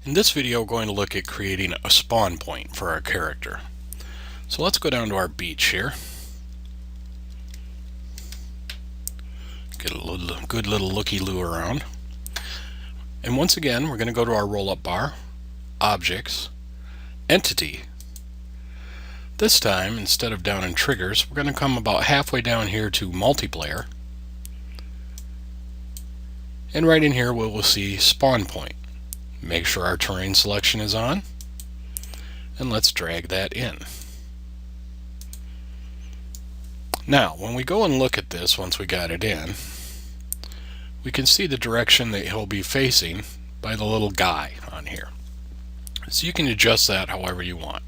In this video, we're going to look at creating a spawn point for our character. So let's go down to our beach here. Get a good little looky-loo around. And once again, we're going to go to our roll-up bar, Objects, Entity. This time, instead of down in Triggers, we're going to come about halfway down here to Multiplayer. And right in here, we will see Spawn Point. Make sure our terrain selection is on, and let's drag that in. Now, when we go and look at this, once we got it in, we can see the direction that he'll be facing by the little guy on here. So you can adjust that however you want.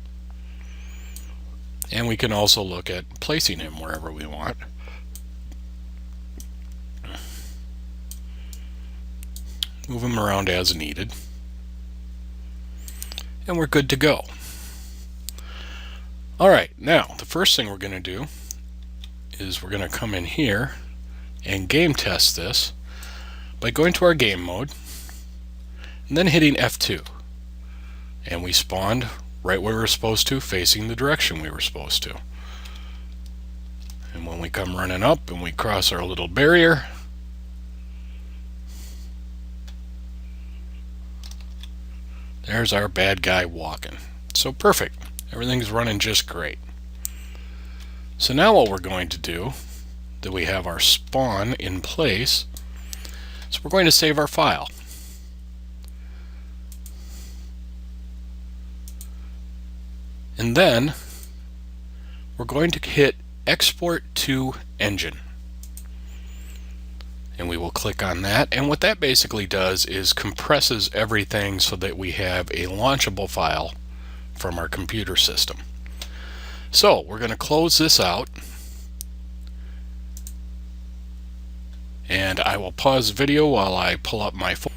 And we can also look at placing him wherever we want. Move him around as needed. And we're good to go. Alright, now the first thing we're going to do is we're going to come in here and game test this by going to our game mode and then hitting F2. And we spawned right where we were supposed to, facing the direction we were supposed to. And when we come running up and we cross our little barrier, there's our bad guy walking. So perfect. Everything's running just great. So now what we're going to do, that we have our spawn in place, so we're going to save our file. And then we're going to hit Export to Engine. And we will click on that, and what that basically does is compresses everything so that we have a launchable file from our computer system. So we're going to close this out, and I will pause the video while I pull up my folder.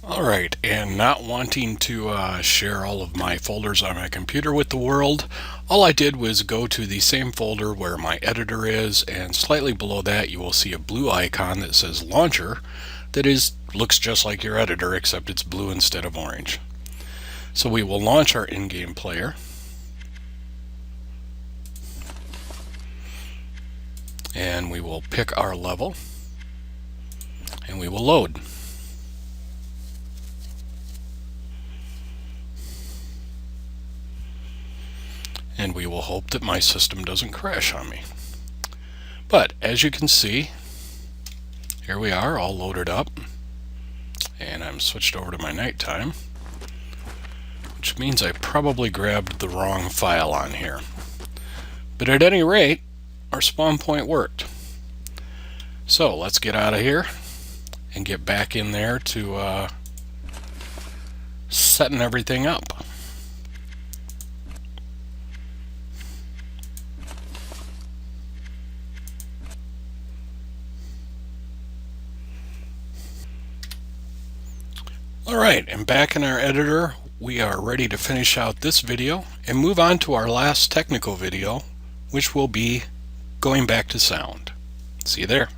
Alright, and not wanting to share all of my folders on my computer with the world, all I did was go to the same folder where my editor is, and slightly below that you will see a blue icon that says Launcher that looks just like your editor, except it's blue instead of orange. So we will launch our in-game player. And we will pick our level, and we will load. And we will hope that my system doesn't crash on me. But as you can see, here we are all loaded up, and I'm switched over to my nighttime, which means I probably grabbed the wrong file on here. But at any rate, our spawn point worked. So let's get out of here and get back in there to setting everything up. Alright, and back in our editor, we are ready to finish out this video and move on to our last technical video, which will be going back to sound. See you there.